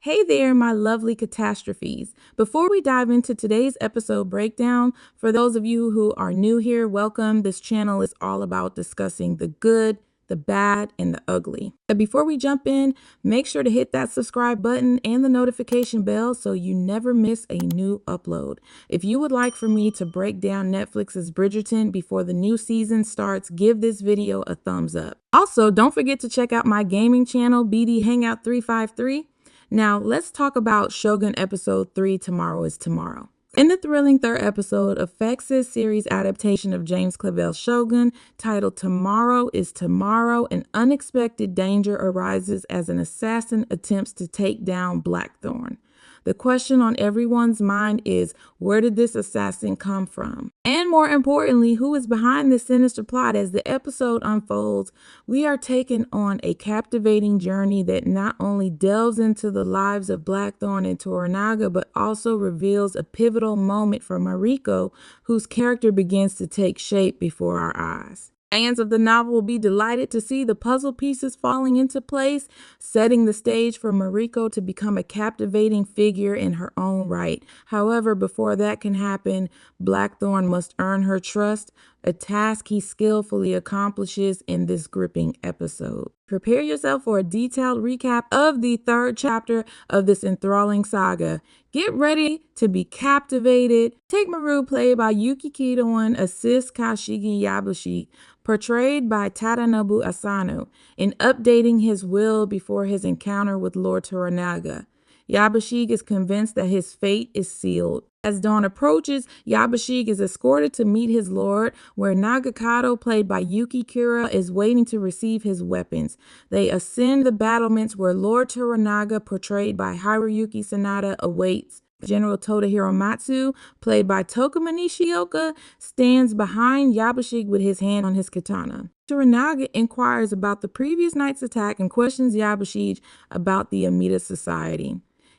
Hey there, my lovely catastrophes. Before we dive into today's episode breakdown, for those of you who are new here, welcome. This channel is all about discussing the good, the bad, and the ugly. But before we jump in, make sure to hit that subscribe button and the notification bell so you never miss a new upload. If you would like for me to break down Netflix's Bridgerton before the new season starts, give this video a thumbs up. Also, don't forget to check out my gaming channel, BD Hangout 353. Now, let's talk about Shogun Episode 3, Tomorrow is Tomorrow. In the thrilling third episode of FX's series adaptation of James Clavell's Shogun, titled Tomorrow is Tomorrow, an unexpected danger arises as an assassin attempts to take down Blackthorne. The question on everyone's mind is, where did this assassin come from? And more importantly, who is behind this sinister plot? As the episode unfolds, we are taken on a captivating journey that not only delves into the lives of Blackthorne and Toranaga, but also reveals a pivotal moment for Mariko, whose character begins to take shape before our eyes. Fans of the novel will be delighted to see the puzzle pieces falling into place, setting the stage for Mariko to become a captivating figure in her own right. However, before that can happen, Blackthorne must earn her trust, a task he skillfully accomplishes in this gripping episode. Prepare yourself for a detailed recap of the third chapter of this enthralling saga. Get ready to be captivated. Take Maru, played by Yuki Kido, assist Kashigi Yabushi, portrayed by Tadanobu Asano, in updating his will before his encounter with Lord Toranaga. Yabushige is convinced that his fate is sealed. As dawn approaches, Yabushige is escorted to meet his lord, where Nagakado, played by Yuki Kura, is waiting to receive his weapons. They ascend the battlements where Lord Toranaga, portrayed by Hiroyuki Sanada, awaits. General Toda Hiromatsu, played by Tokuma Nishioka, stands behind Yabushige with his hand on his katana. Toranaga inquires about the previous night's attack and questions Yabushige about the Amida Society.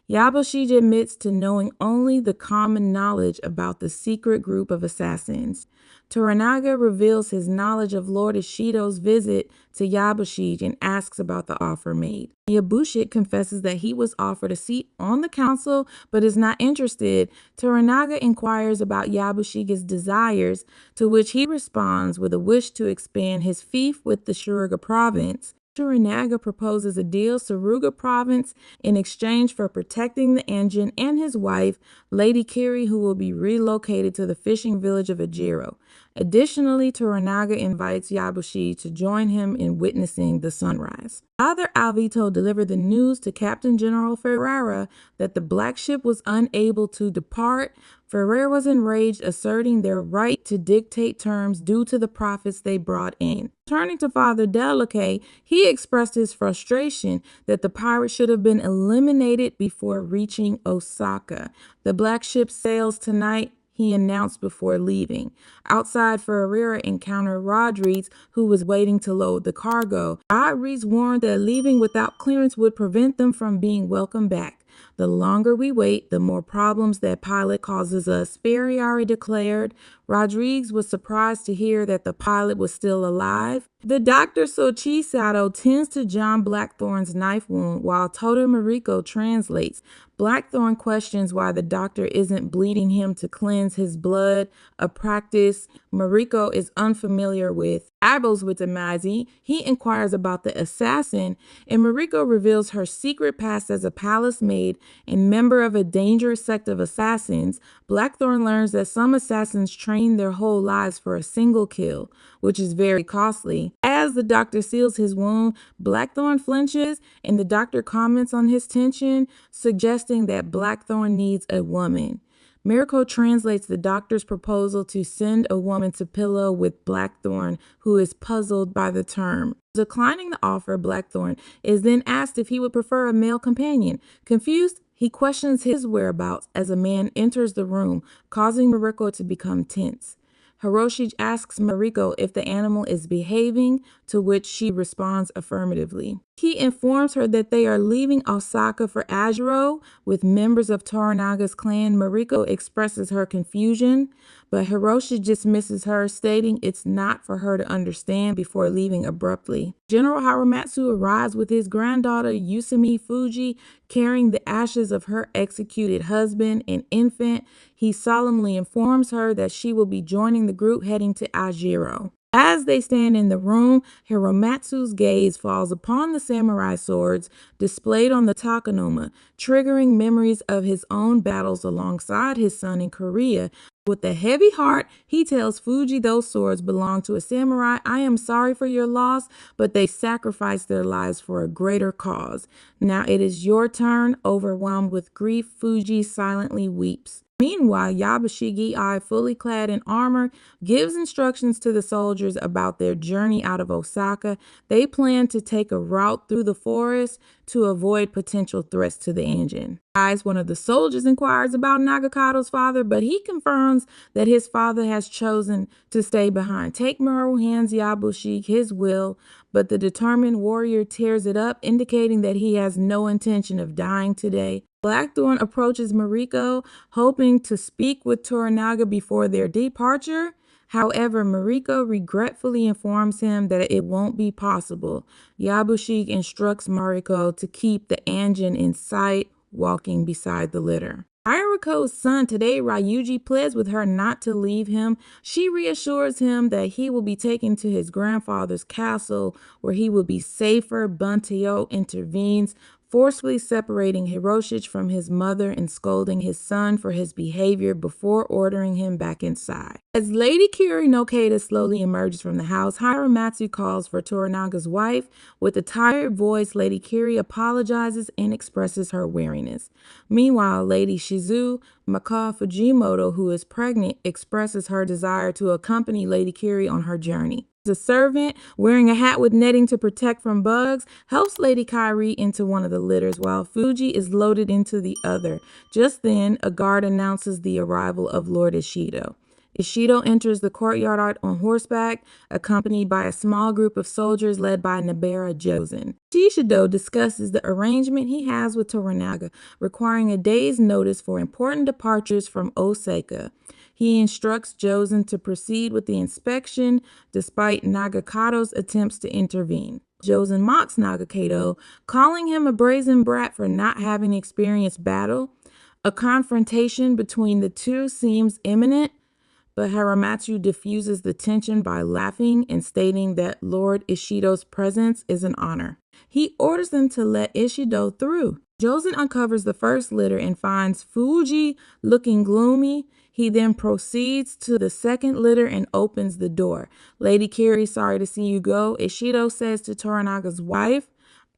Yabushige admits to knowing only the common knowledge about the secret group of assassins. Toranaga reveals his knowledge of Lord Ishido's visit to Yabushige and asks about the offer made. Yabushige confesses that he was offered a seat on the council but is not interested. Toranaga inquires about Yabushige's desires, to which he responds with a wish to expand his fief with the Suruga province. Toranaga proposes a deal to Suruga province in exchange for protecting the engine and his wife, Lady Kiri, who will be relocated to the fishing village of Ajiro. Additionally, Toranaga invites Yabushi to join him in witnessing the sunrise. Father Alvito delivered the news to Captain General Ferrara that the black ship was unable to depart. Ferrara was enraged, asserting their right to dictate terms due to the profits they brought in. Turning to Father Delacaye, he expressed his frustration that the pirates should have been eliminated before reaching Osaka. The black ship sails tonight, he announced before leaving. Outside, Ferreira encountered Rodriguez, who was waiting to load the cargo. Rodriguez warned that leaving without clearance would prevent them from being welcomed back. The longer we wait, the more problems that pilot causes us, Ferriari declared. Rodriguez was surprised to hear that the pilot was still alive. The doctor Soichi Sato tends to John Blackthorne's knife wound while Toda Mariko translates. Blackthorne questions why the doctor isn't bleeding him to cleanse his blood, a practice Mariko is unfamiliar with. Abels with Amazi, he inquires about the assassin, and Mariko reveals her secret past as a palace maid and member of a dangerous sect of assassins. Blackthorne learns that some assassins train their whole lives for a single kill, which is very costly. As the doctor seals his wound, Blackthorne flinches, and the doctor comments on his tension, suggesting that Blackthorne needs a woman. Mariko translates the doctor's proposal to send a woman to pillow with Blackthorne, who is puzzled by the term. Declining the offer, Blackthorne is then asked if he would prefer a male companion. Confused, he questions his whereabouts as a man enters the room, causing Mariko to become tense. Hiroshi asks Mariko if the animal is behaving, to which she responds affirmatively. He informs her that they are leaving Osaka for Ajiro with members of Toranaga's clan. Mariko expresses her confusion, but Hiroshi dismisses her, stating it's not for her to understand before leaving abruptly. General Haramatsu arrives with his granddaughter Yusumi Fuji, carrying the ashes of her executed husband and infant. He solemnly informs her that she will be joining the group heading to Ajiro. As they stand in the room, Hiramatsu's gaze falls upon the samurai swords displayed on the takanoma, triggering memories of his own battles alongside his son in Korea. With a heavy heart, he tells Fuji those swords belong to a samurai. I am sorry for your loss, but they sacrificed their lives for a greater cause. Now it is your turn. Overwhelmed with grief, Fuji silently weeps. Meanwhile, Yabashigi Ai, fully clad in armor, gives instructions to the soldiers about their journey out of Osaka. They plan to take a route through the forest to avoid potential threats to the engine. Ai's one of the soldiers inquires about Nagakato's father, but he confirms that his father has chosen to stay behind. Takemaru hands Yabushige his will, but the determined warrior tears it up, indicating that he has no intention of dying today. Blackthorne approaches Mariko, hoping to speak with Toranaga before their departure. However, Mariko regretfully informs him that it won't be possible. Yabushige instructs Mariko to keep the engine in sight, walking beside the litter. Mariko's son today, Ryuji, pleads with her not to leave him. She reassures him that he will be taken to his grandfather's castle where he will be safer. Bunteo intervenes, forcefully separating Hiroshi from his mother and scolding his son for his behavior before ordering him back inside. As Lady Kiri no Kata slowly emerges from the house, Hiramatsu calls for Toranaga's wife. With a tired voice, Lady Kiri apologizes and expresses her weariness. Meanwhile, Lady Shizu Maka Fujimoto, who is pregnant, expresses her desire to accompany Lady Kiri on her journey. The servant, wearing a hat with netting to protect from bugs, helps Lady Kairi into one of the litters while Fuji is loaded into the other. Just then, a guard announces the arrival of Lord Ishido. Ishido enters the courtyard on horseback, accompanied by a small group of soldiers led by Nabara Jozen. Ishido discusses the arrangement he has with Toranaga, requiring a day's notice for important departures from Osaka. He instructs Jozen to proceed with the inspection despite Nagakato's attempts to intervene. Jozen mocks Nagakato, calling him a brazen brat for not having experienced battle. A confrontation between the two seems imminent, but Hiramatsu diffuses the tension by laughing and stating that Lord Ishido's presence is an honor. He orders them to let Ishido through. Jozen uncovers the first litter and finds Fuji looking gloomy. He then proceeds to the second litter and opens the door. Lady Kiri, sorry to see you go. Ishido says to Toranaga's wife,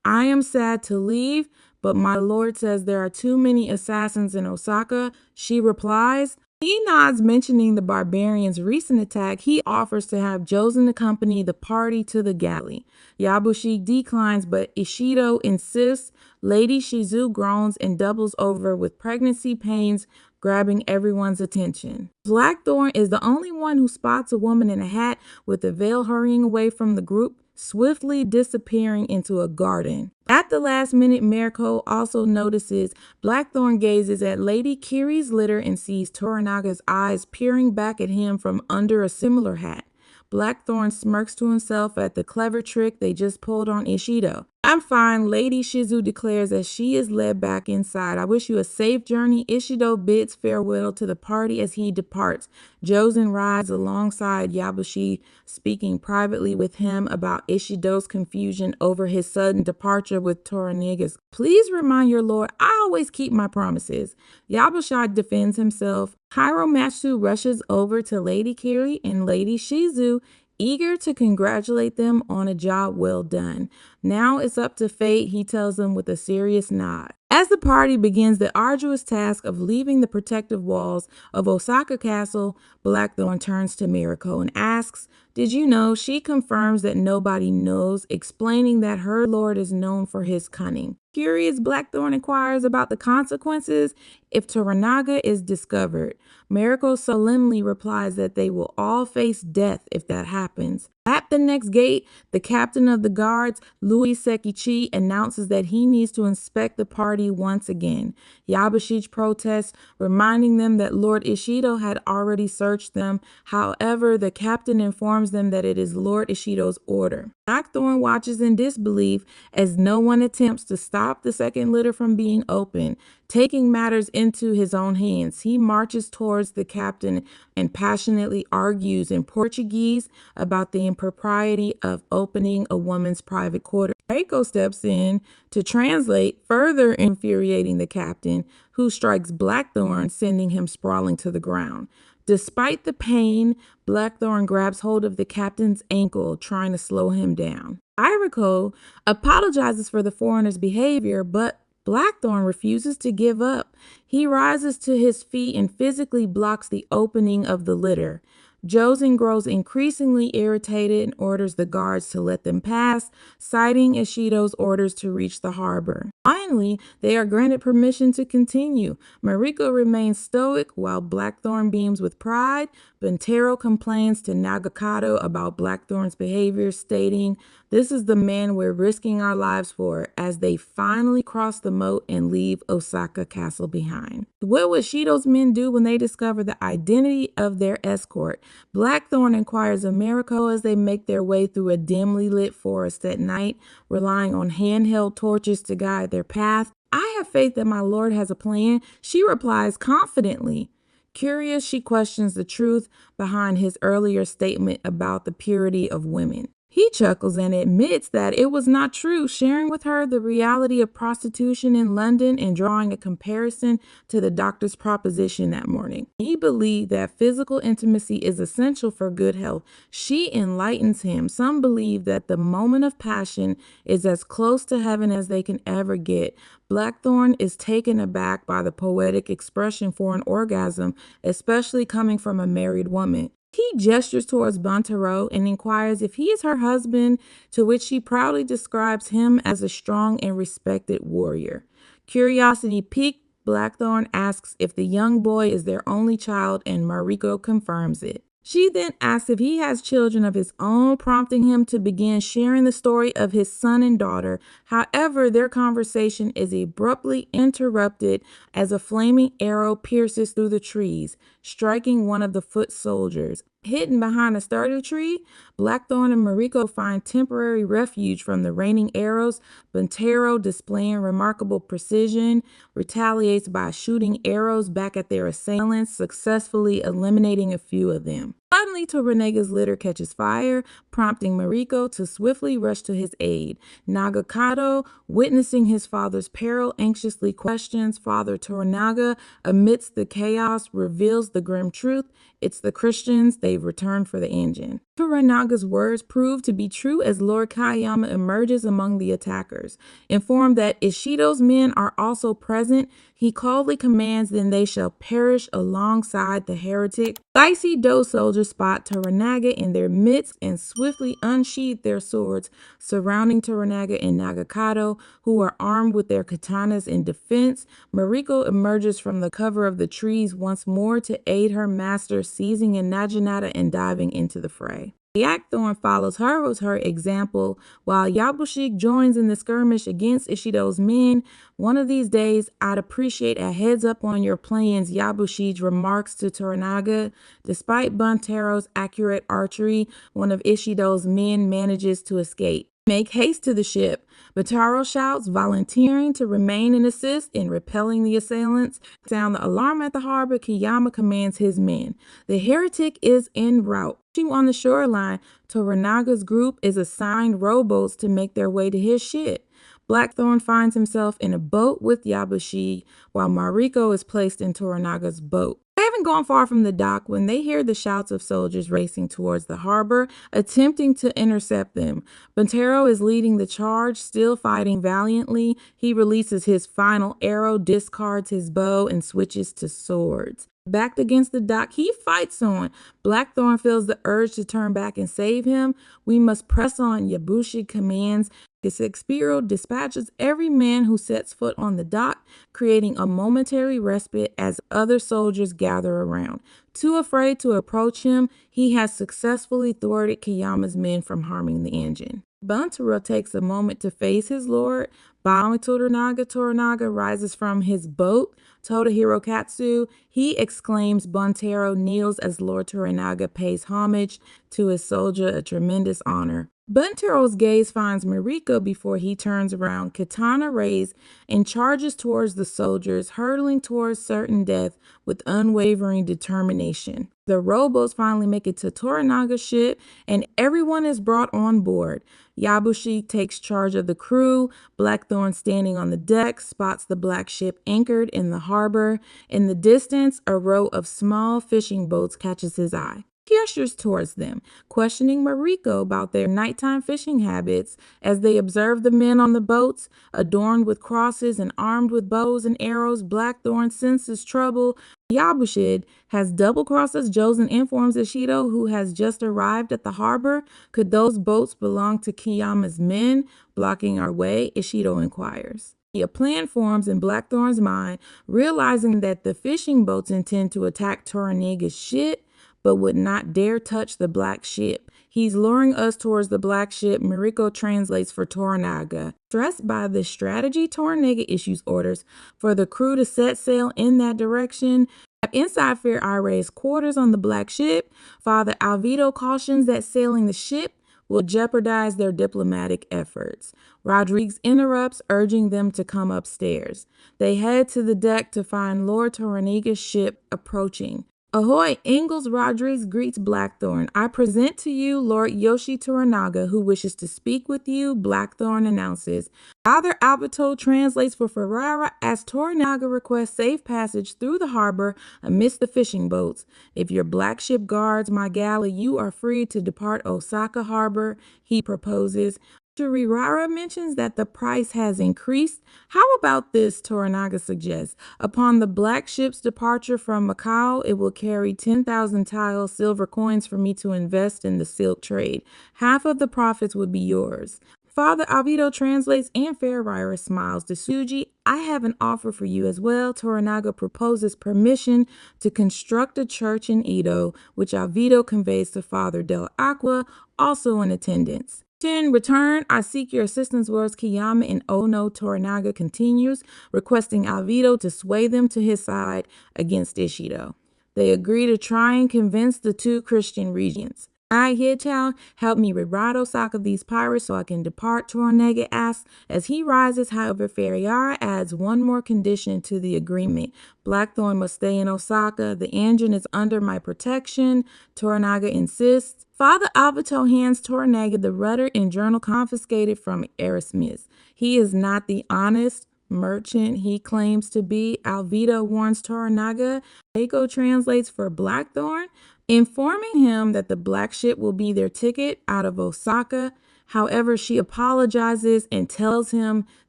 I am sad to leave, but my lord says there are too many assassins in Osaka. She replies, he nods, mentioning the barbarians' recent attack. He offers to have Jozen accompany the party to the galley. Yabushige declines, but Ishido insists. Lady Shizu groans and doubles over with pregnancy pains, grabbing everyone's attention. Blackthorne is the only one who spots a woman in a hat with a veil hurrying away from the group, swiftly disappearing into a garden. At the last minute, Mariko also notices. Blackthorne gazes at Lady Kiri's litter and sees Toranaga's eyes peering back at him from under a similar hat. Blackthorne smirks to himself at the clever trick they just pulled on Ishido. I'm fine, Lady Shizu declares as she is led back inside. I wish you a safe journey. Ishido bids farewell to the party as he departs. Jozen rides alongside Yabushige, speaking privately with him about Ishido's confusion over his sudden departure with Toranaga's. Please remind your lord, I always keep my promises. Yabushige defends himself. Hiramatsu rushes over to Lady Kiri and Lady Shizu, eager to congratulate them on a job well done. Now it's up to fate, he tells them with a serious nod. As the party begins the arduous task of leaving the protective walls of Osaka Castle, Blackthorne turns to Mariko and asks, Did you know she confirms that nobody knows, explaining that her lord is known for his cunning. Curious, Blackthorn inquires about the consequences if Toranaga is discovered. Mariko solemnly replies that they will all face death if that happens. At the next gate, the captain of the guards, Louis Sekichi, announces that he needs to inspect the party once again. Yabushige protests, reminding them that Lord Ishido had already searched them. However, the captain informs them that it is Lord Ishido's order. Blackthorn watches in disbelief as no one attempts to stop the second litter from being opened. Taking matters into his own hands, he marches towards the captain and passionately argues in Portuguese about the impropriety of opening a woman's private quarters. Mariko steps in to translate, further infuriating the captain, who strikes Blackthorn, sending him sprawling to the ground. Despite the pain, Blackthorn grabs hold of the captain's ankle, trying to slow him down. Mariko apologizes for the foreigner's behavior, but Blackthorn refuses to give up. He rises to his feet and physically blocks the opening of the litter. Josen grows increasingly irritated and orders the guards to let them pass, citing Ishido's orders to reach the harbor. Finally, they are granted permission to continue. Mariko remains stoic while Blackthorn beams with pride. Buntero complains to Nagakado about Blackthorn's behavior, stating, "This is the man we're risking our lives for," as they finally cross the moat and leave Osaka Castle behind. What would Ishido's men do when they discover the identity of their escort? Blackthorn inquires of Mariko as they make their way through a dimly lit forest at night, relying on handheld torches to guide their path. "I have faith that my lord has a plan," she replies confidently. Curious, she questions the truth behind his earlier statement about the purity of women. He chuckles and admits that it was not true, sharing with her the reality of prostitution in London and drawing a comparison to the doctor's proposition that morning. He believed that physical intimacy is essential for good health. She enlightens him. Some believe that the moment of passion is as close to heaven as they can ever get. Blackthorn is taken aback by the poetic expression for an orgasm, especially coming from a married woman. He gestures towards Buntero and inquires if he is her husband, to which she proudly describes him as a strong and respected warrior. Curiosity piqued, Blackthorn asks if the young boy is their only child, and Mariko confirms it. She then asks if he has children of his own, prompting him to begin sharing the story of his son and daughter. However, their conversation is abruptly interrupted as a flaming arrow pierces through the trees, striking one of the foot soldiers. Hidden behind a sturdy tree, Blackthorn and Mariko find temporary refuge from the raining arrows. Buntero, displaying remarkable precision, retaliates by shooting arrows back at their assailants, successfully eliminating a few of them. Suddenly, Toranaga's litter catches fire, prompting Mariko to swiftly rush to his aid. Nagakado, witnessing his father's peril, anxiously questions Father Toranaga. Amidst the chaos, reveals the grim truth. It's the Christians. They've returned for the engine. Toranaga's words prove to be true as Lord Kayama emerges among the attackers. Informed that Ishido's men are also present, he coldly commands then they shall perish alongside the heretic. Icy Do soldiers spot Toranaga in their midst and swiftly unsheathe their swords, surrounding Toranaga and Nagakado, who are armed with their katanas in defense. Mariko emerges from the cover of the trees once more to aid her master, seizing a Naginata and diving into the fray. Blackthorn follows her with her example, while Yabushige joins in the skirmish against Ishido's men. "One of these days, I'd appreciate a heads up on your plans," Yabushige remarks to Toranaga. Despite Buntero's accurate archery, one of Ishido's men manages to escape. "Make haste to the ship," Buntero shouts, volunteering to remain and assist in repelling the assailants. Sound the alarm at the harbor, Kiyama commands his men. The heretic is en route. On the shoreline, Toranaga's group is assigned rowboats to make their way to his ship. Blackthorn finds himself in a boat with Yabushige, while Mariko is placed in Toranaga's boat. They haven't gone far from the dock when they hear the shouts of soldiers racing towards the harbor, attempting to intercept them. Buntero is leading the charge, still fighting valiantly. He releases his final arrow, discards his bow, and switches to swords. Backed against the dock, he fights on. Blackthorn feels the urge to turn back and save him. We must press on, Yabushi commands. Sexpiro dispatches every man who sets foot on the dock, creating a momentary respite as other soldiers gather around. Too afraid to approach him, he has successfully thwarted Kiyama's men from harming the engine. Buntaro takes a moment to face his lord. Bowing to Toranaga rises from his boat. Toda Hirokatsu, he exclaims. Buntaro kneels as Lord Toranaga pays homage to his soldier, a tremendous honor. Buntaro's gaze finds Mariko before he turns around, katana raised, and charges towards the soldiers, hurtling towards certain death with unwavering determination. The rowboats finally make it to Toranaga's ship, and everyone is brought on board. Yabushi takes charge of the crew. Blackthorn, standing on the deck, spots the black ship anchored in the harbor. In the distance, a row of small fishing boats catches his eye. He ushers towards them, questioning Mariko about their nighttime fishing habits. As they observe the men on the boats, adorned with crosses and armed with bows and arrows, Blackthorn senses trouble. Yabushid has double-crossed us. Josen informs Ishido, who has just arrived at the harbor. Could those boats belong to Kiyama's men, blocking our way? Ishido inquires. A plan forms in Blackthorn's mind, realizing that the fishing boats intend to attack Toranaga's ship, but would not dare touch the black ship. He's luring us towards the black ship. Mariko translates for Toranaga. Stressed by this strategy, Toranaga issues orders for the crew to set sail in that direction. Inside Fair Ire's quarters on the black ship, Father Alvido cautions that sailing the ship will jeopardize their diplomatic efforts. Rodriguez interrupts, urging them to come upstairs. They head to the deck to find Lord Toranaga's ship approaching. Ahoy, Ingalls! Rodriguez greets Blackthorn. I present to you Lord Yoshi Toranaga, who wishes to speak with you, Blackthorn announces. Father Alberto translates for Ferrara as Toranaga requests safe passage through the harbor amidst the fishing boats. If your black ship guards my galley, you are free to depart Osaka harbor, he proposes. Shirirara mentions that the price has increased. How about this, Toranaga suggests. Upon the black ship's departure from Macau, it will carry 10,000 tile silver coins for me to invest in the silk trade. Half of the profits would be yours. Father Alvido translates and Ferrara smiles. To Suji, I have an offer for you as well. Toranaga proposes permission to construct a church in Edo, which Alvido conveys to Father Del Aqua, also in attendance. In return, I seek your assistance, words Kiyama, and Ono. Toranaga continues, requesting Alvido to sway them to his side against Ishido. They agree to try and convince the two Christian regents. I, Hitao, help me rid Osaka of these pirates so I can depart, Toranaga asks. As he rises, however, Ferriara adds one more condition to the agreement. Blackthorn must stay in Osaka. The engine is under my protection, Toranaga insists. Father Alberto hands Toranaga the rudder and journal confiscated from Erasmus. He is not the honest merchant he claims to be, Alvido warns Toranaga. Mariko translates for Blackthorn, informing him that the black ship will be their ticket out of Osaka. However, she apologizes and tells him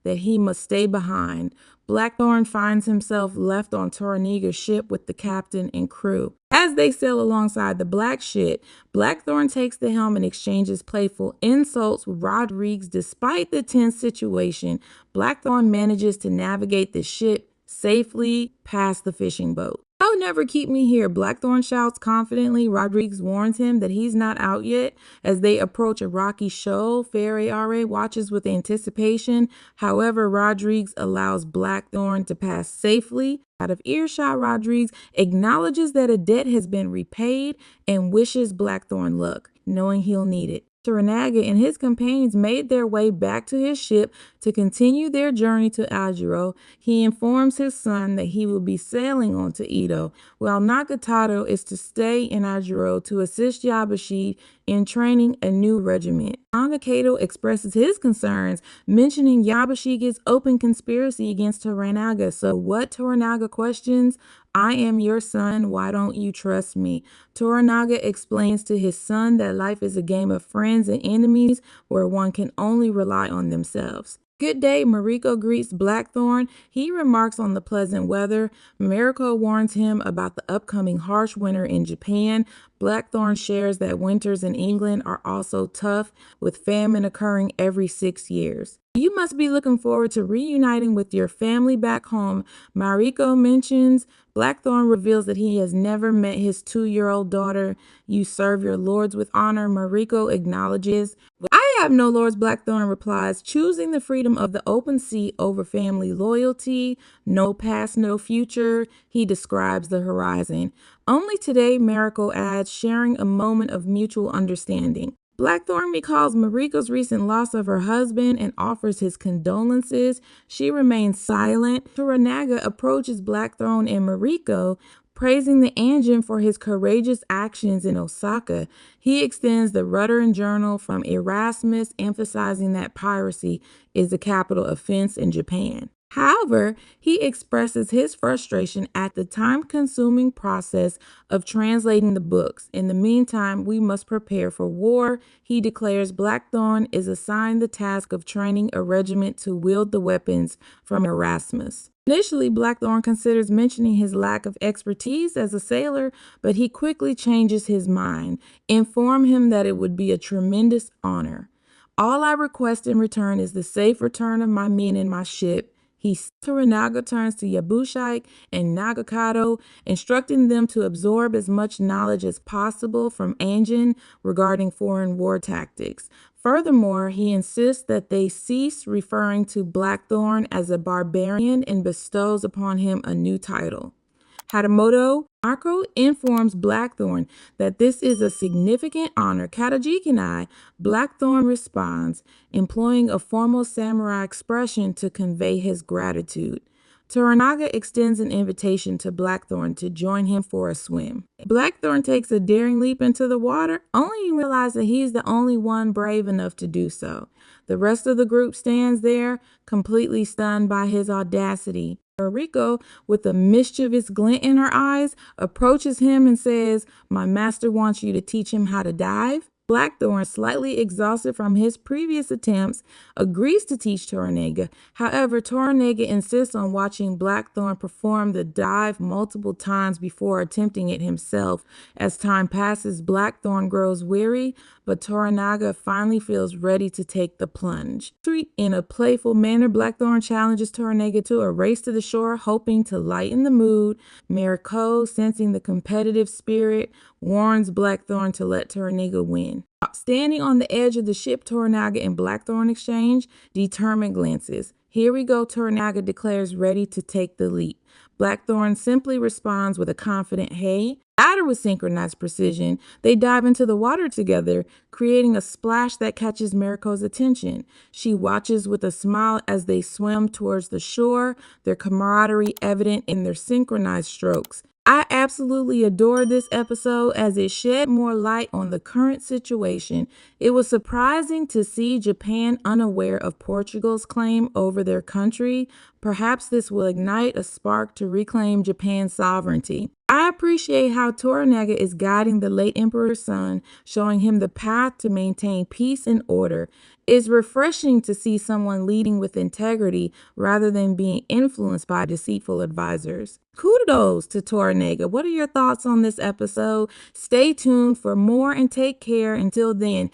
that he must stay behind. Blackthorn finds himself left on Toranaga's ship with the captain and crew. As they sail alongside the black ship, Blackthorn takes the helm and exchanges playful insults with Rodriguez. Despite the tense situation, Blackthorn manages to navigate the ship safely past the fishing boat. "Oh, never keep me here," Blackthorn shouts confidently. Rodriguez warns him that he's not out yet. As they approach a rocky shoal, Ferriara watches with anticipation. However, Rodriguez allows Blackthorn to pass safely. Out of earshot, Rodriguez acknowledges that a debt has been repaid and wishes Blackthorn luck, knowing he'll need it. Toranaga and his companions made their way back to his ship to continue their journey to Ajiro. He informs his son that he will be sailing on to Edo, while Nagatoro is to stay in Ajiro to assist Yabushi in training a new regiment. Angakato expresses his concerns, mentioning Yabushige's open conspiracy against Toranaga. So what, Toranaga questions? I am your son, why don't you trust me? Toranaga explains to his son that life is a game of friends and enemies where one can only rely on themselves. Good day, Mariko greets Blackthorn. He remarks on the pleasant weather. Mariko warns him about the upcoming harsh winter in Japan. Blackthorn shares that winters in England are also tough, with famine occurring every 6 years. You must be looking forward to reuniting with your family back home, Mariko mentions. Blackthorn reveals that he has never met his 2-year-old daughter. You serve your lords with honor, Mariko acknowledges. I have no lords, Blackthorn replies, choosing the freedom of the open sea over family loyalty. No past, no future. He describes the horizon. Only today, Mariko adds, sharing a moment of mutual understanding. Blackthorn recalls Mariko's recent loss of her husband and offers his condolences. She remains silent. Toranaga approaches Blackthorn and Mariko, praising the Anjin for his courageous actions in Osaka. He extends the rudder and journal from Erasmus, emphasizing that piracy is a capital offense in Japan. However, he expresses his frustration at the time-consuming process of translating the books. In the meantime, we must prepare for war. He declares Blackthorn is assigned the task of training a regiment to wield the weapons from Erasmus. Initially, Blackthorn considers mentioning his lack of expertise as a sailor, but he quickly changes his mind. Inform him that it would be a tremendous honor. All I request in return is the safe return of my men and my ship. Toranaga turns to Yabushike and Nagakado, instructing them to absorb as much knowledge as possible from Anjin regarding foreign war tactics. Furthermore, he insists that they cease referring to Blackthorn as a barbarian and bestows upon him a new title. Hatamoto Mariko informs Blackthorn that this is a significant honor. Katajikinai, Blackthorn responds, employing a formal samurai expression to convey his gratitude. Toranaga extends an invitation to Blackthorn to join him for a swim. Blackthorn takes a daring leap into the water, only to realize that he's the only one brave enough to do so. The rest of the group stands there, completely stunned by his audacity. Mariko, with a mischievous glint in her eyes, approaches him and says, "My master wants you to teach him how to dive." Blackthorn, slightly exhausted from his previous attempts, agrees to teach Toranaga. However, Toranaga insists on watching Blackthorn perform the dive multiple times before attempting it himself. As time passes, Blackthorn grows weary, but Toranaga finally feels ready to take the plunge. In a playful manner, Blackthorn challenges Toranaga to a race to the shore, hoping to lighten the mood. Mariko, sensing the competitive spirit, warns Blackthorn to let Toranaga win. Standing on the edge of the ship, Toranaga and Blackthorn exchange determined glances. "Here we go," Toranaga declares, ready to take the leap. Blackthorn simply responds with a confident "hey." After with synchronized precision, they dive into the water together, creating a splash that catches Mariko's attention. She watches with a smile as they swim towards the shore, their camaraderie evident in their synchronized strokes. I absolutely adore this episode as it shed more light on the current situation. It was surprising to see Japan unaware of Portugal's claim over their country. Perhaps this will ignite a spark to reclaim Japan's sovereignty. I appreciate how Toranaga is guiding the late emperor's son, showing him the path to maintain peace and order. It's refreshing to see someone leading with integrity rather than being influenced by deceitful advisors. Kudos to Toranaga. What are your thoughts on this episode? Stay tuned for more and take care. Until then,